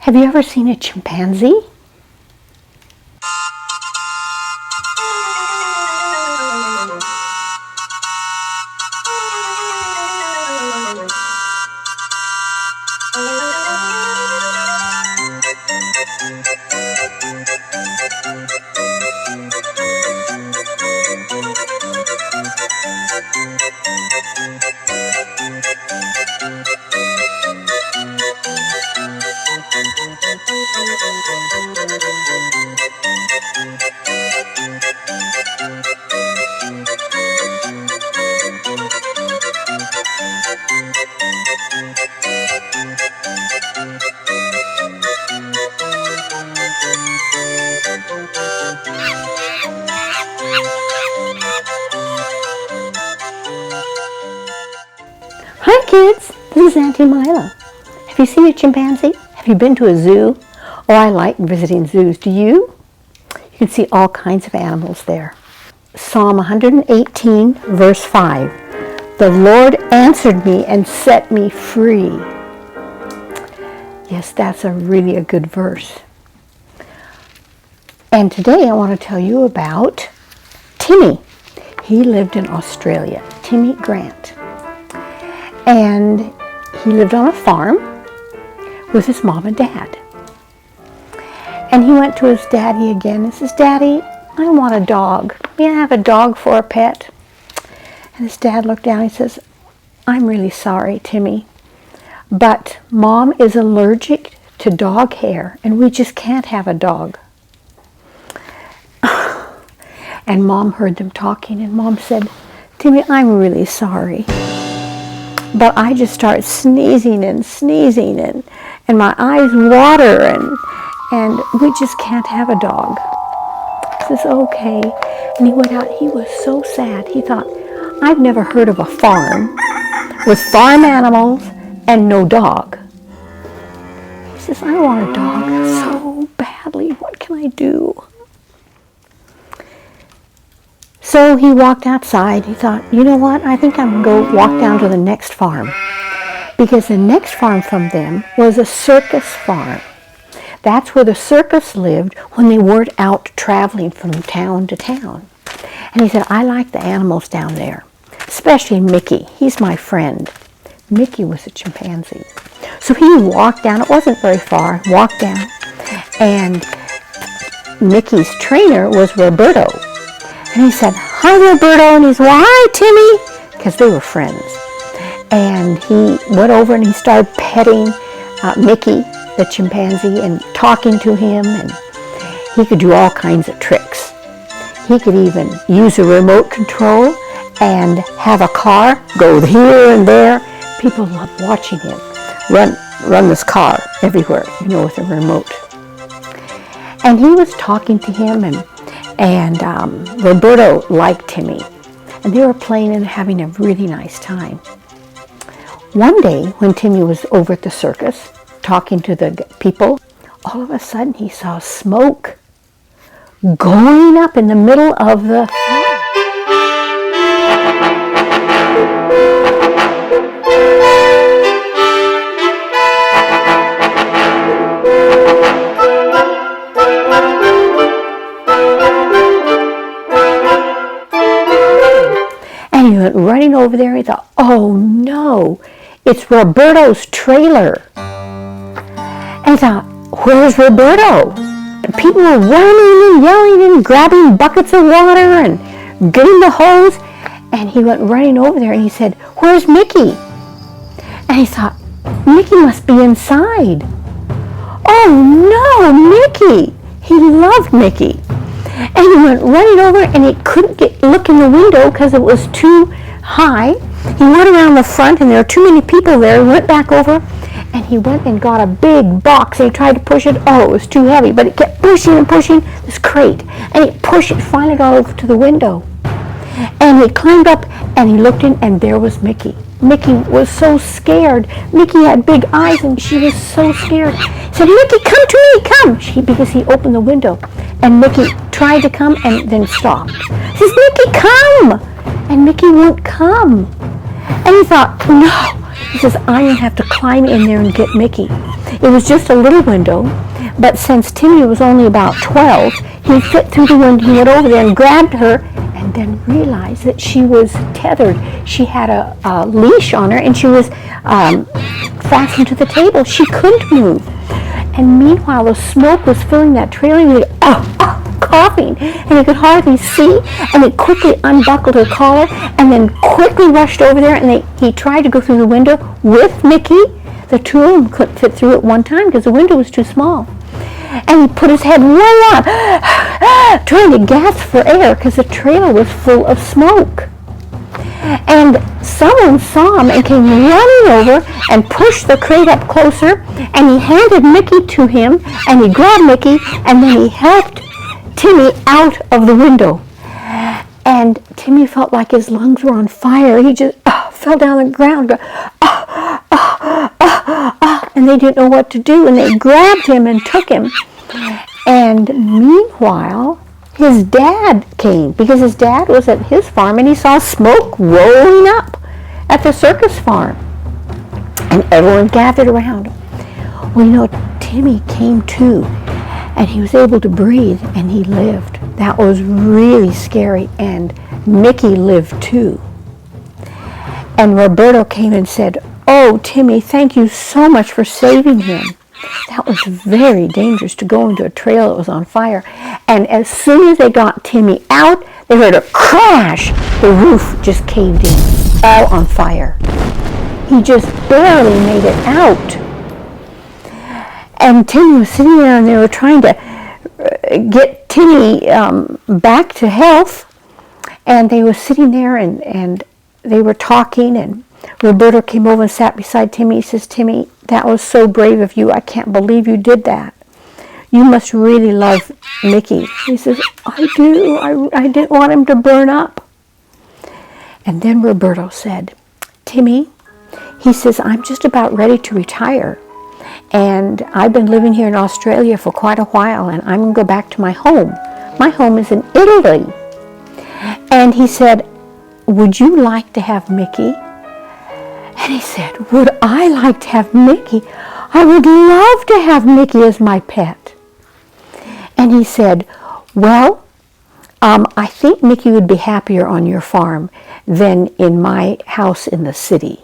Have you ever seen a chimpanzee? Hi kids, this is Auntie Mila. Have you seen a chimpanzee? Have you been to a zoo? Oh, I like visiting zoos. Do you? You can see all kinds of animals there. Psalm 118, verse 5. The Lord answered me and set me free. Yes, that's really a good verse. And today I want to tell you about Timmy. He lived in Australia, Timmy Grant. And he lived on a farm with his mom and dad. And he went to his daddy again and says, Daddy, I want a dog. May I have a dog for a pet? And his dad looked down and he says, I'm really sorry, Timmy, but Mom is allergic to dog hair and we just can't have a dog. And Mom heard them talking and Mom said, Timmy, I'm really sorry, but I just start sneezing and my eyes water and we just can't have a dog. He says, okay. And he went out, he was so sad. He thought, I've never heard of a farm with farm animals and no dog. He says, I want a dog so badly. What can I do? So he walked outside. He thought, you know what? I think I'm going to go walk down to the next farm. Because the next farm from them was a circus farm. That's where the circus lived when they weren't out traveling from town to town. And he said, I like the animals down there, especially Mickey. He's my friend. Mickey was a chimpanzee. So he walked down. It wasn't very far. Walked down. And Mickey's trainer was Roberto. And he said, hi, Roberto. And he said, well, hi, Timmy. Because they were friends. And he went over and he started petting Mickey, the chimpanzee, and talking to him. And he could do all kinds of tricks. He could even use a remote control and have a car go here and there. People loved watching him run this car everywhere, with a remote. And he was talking to him, and Roberto liked Timmy. And they were playing and having a really nice time. One day, when Timmy was over at the circus, talking to the people, all of a sudden he saw smoke going up in the middle of the farm. And he went running over there and he thought, oh no, it's Roberto's trailer. And he thought, where's Roberto? And people were running and yelling and grabbing buckets of water and getting the hose. And he went running over there and he said, where's Mickey? And he thought, Mickey must be inside. Oh no, Mickey! He loved Mickey. And he went running over and he couldn't look in the window because it was too high. He went around the front and there were too many people there. He went back over and he went and got a big box and he tried to push it. Oh, it was too heavy, but it kept pushing and pushing this crate. And he pushed it, finally got over to the window. And he climbed up and he looked in and there was Mickey. Mickey was so scared. Mickey had big eyes and she was so scared. He said, Mickey, come to me, come. Because he opened the window and Mickey tried to come and then stopped. He says, Mickey, come. And Mickey won't come. And he thought, no, He says, I'm going to have to climb in there and get Mickey. It was just a little window, but since Timmy was only about 12, he fit through the window. He went over there and grabbed her, and then realized that she was tethered. She had a leash on her, and she was fastened to the table. She couldn't move. And meanwhile, the smoke was filling that trailer, and he coughing, and he could hardly see, and he quickly unbuckled her collar, and then quickly rushed over there, and he tried to go through the window with Mickey. The two of them couldn't fit through at one time because the window was too small. And he put his head way up, trying to gasp for air because the trailer was full of smoke. And someone saw him and came running over and pushed the crate up closer, and he handed Mickey to him, and he grabbed Mickey, and then he helped Timmy out of the window. And Timmy felt like his lungs were on fire. He just fell down the ground, and they didn't know what to do, and they grabbed him and took him. And meanwhile, his dad came, because his dad was at his farm, and he saw smoke rolling up at the circus farm. And everyone gathered around. Well, you know, Timmy came to, and he was able to breathe, and he lived. That was really scary, and Mickey lived too. And Roberto came and said, oh, Timmy, thank you so much for saving him. That was very dangerous to go into a trailer that was on fire. And as soon as they got Timmy out, they heard a crash. The roof just caved in, all on fire. He just barely made it out. And Timmy was sitting there, and they were trying to get Timmy back to health. And they were sitting there, and they were talking, and Roberto came over and sat beside Timmy. He says, Timmy, that was so brave of you. I can't believe you did that. You must really love Mickey. He says, I do. I didn't want him to burn up. And then Roberto said, Timmy, he says, I'm just about ready to retire. And I've been living here in Australia for quite a while, and I'm going to go back to my home. My home is in Italy. And he said, would you like to have Mickey? And he said, would I like to have Mickey? I would love to have Mickey as my pet. And he said, well, I think Mickey would be happier on your farm than in my house in the city.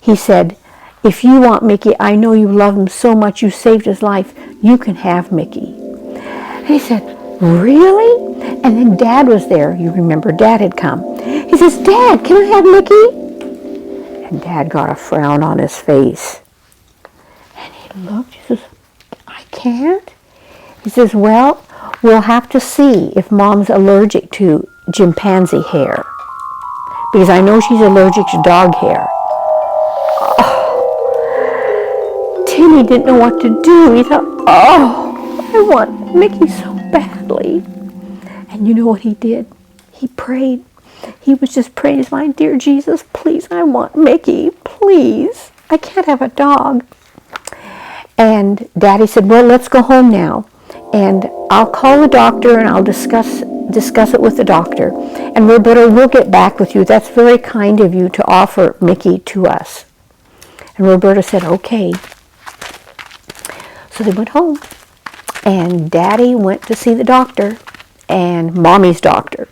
He said, if you want Mickey, I know you love him so much, you saved his life, you can have Mickey. And he said, really? And then Dad was there. You remember Dad had come. He says, Dad, can I have Mickey? And Dad got a frown on his face. And he looked, he says, I can't. He says, well, we'll have to see if Mom's allergic to chimpanzee hair. Because I know she's allergic to dog hair. Oh. Timmy didn't know what to do. He thought, oh, I want Mickey so badly. And you know what he did? He prayed. He was just praying, he's my dear Jesus, please, I want Mickey, please. I can't have a dog. And Daddy said, well, let's go home now. And I'll call the doctor, and I'll discuss it with the doctor. And Roberto, we'll get back with you. That's very kind of you to offer Mickey to us. And Roberto said, okay. So they went home. And Daddy went to see the doctor, and Mommy's doctor,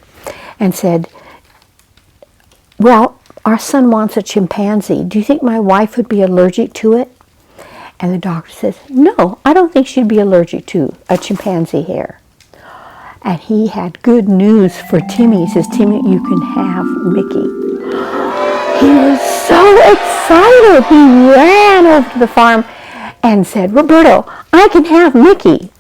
and said, well, our son wants a chimpanzee. Do you think my wife would be allergic to it? And the doctor says, no, I don't think she'd be allergic to a chimpanzee hair. And he had good news for Timmy. He says, Timmy, you can have Mickey. He was so excited. He ran over to the farm and said, Roberto, I can have Mickey.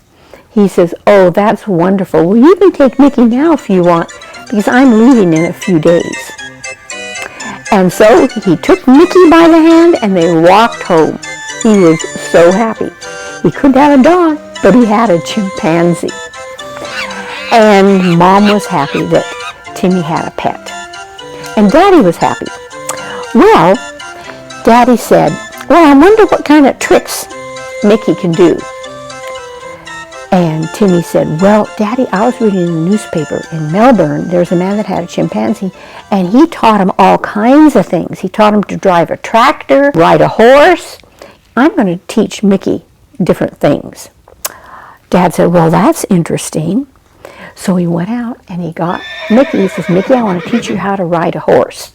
He says, oh, that's wonderful. Well, you can take Mickey now if you want, because I'm leaving in a few days. And so he took Mickey by the hand, and they walked home. He was so happy. He couldn't have a dog, but he had a chimpanzee. And Mom was happy that Timmy had a pet. And Daddy was happy. Well, Daddy said, well, I wonder what kind of tricks Mickey can do. And Timmy said, well, Daddy, I was reading in the newspaper in Melbourne, there's a man that had a chimpanzee, and he taught him all kinds of things. He taught him to drive a tractor, ride a horse. I'm going to teach Mickey different things. Dad said, well, that's interesting. So he went out and he got Mickey. He says, Mickey, I want to teach you how to ride a horse.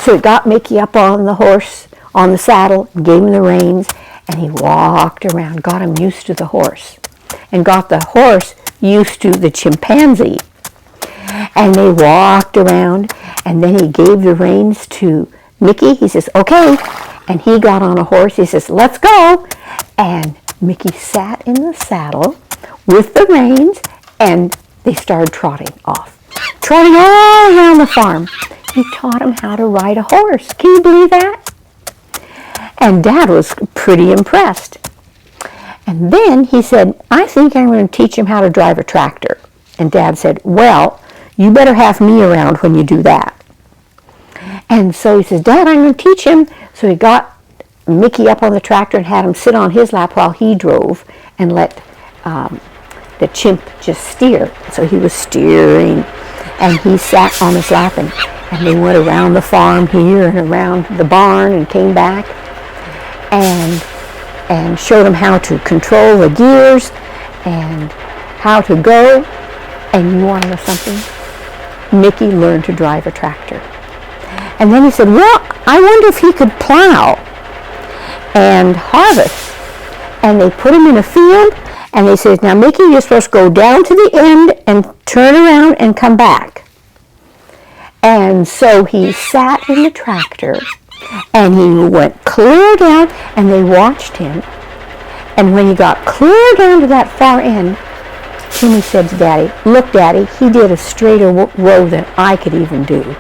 So he got Mickey up on the horse, on the saddle, gave him the reins, and he walked around, got him used to the horse, and got the horse used to the chimpanzee. And they walked around, and then he gave the reins to Mickey. He says, okay. And he got on a horse. He says, let's go. And Mickey sat in the saddle with the reins, and they started trotting off. Trotting all around the farm. He taught him how to ride a horse. Can you believe that? And Dad was pretty impressed. And then he said, I think I'm going to teach him how to drive a tractor. And Dad said, well, you better have me around when you do that. And so he says, Dad, I'm going to teach him. So he got Mickey up on the tractor and had him sit on his lap while he drove and let the chimp just steer. So he was steering, and he sat on his lap, and they went around the farm here and around the barn and came back and showed him how to control the gears and how to go. And you want to know something? Mickey learned to drive a tractor. And then he said, well, I wonder if he could plow and harvest. And they put him in a field, and they said, now Mickey, you're supposed to go down to the end and turn around and come back. And so he sat in the tractor, and he went clear down, and they watched him. And when he got clear down to that far end, Timmy said to Daddy, look, Daddy, he did a straighter row than I could even do.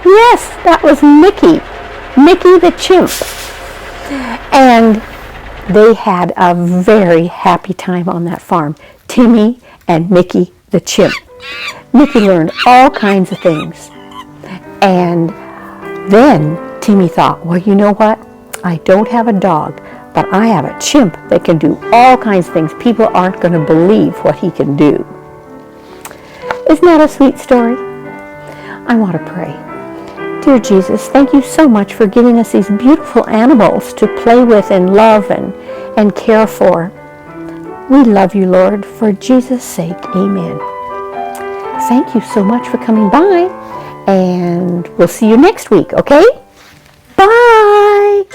Yes, that was Mickey the chimp. And they had a very happy time on that farm, Timmy and Mickey the chimp. Mickey learned all kinds of things. And then Timmy thought, well, you know what? I don't have a dog, but I have a chimp that can do all kinds of things. People aren't going to believe what he can do. Isn't that a sweet story? I want to pray. Dear Jesus, thank you so much for giving us these beautiful animals to play with and love and care for. We love you, Lord, for Jesus' sake. Amen. Thank you so much for coming by, and we'll see you next week, okay? Bye!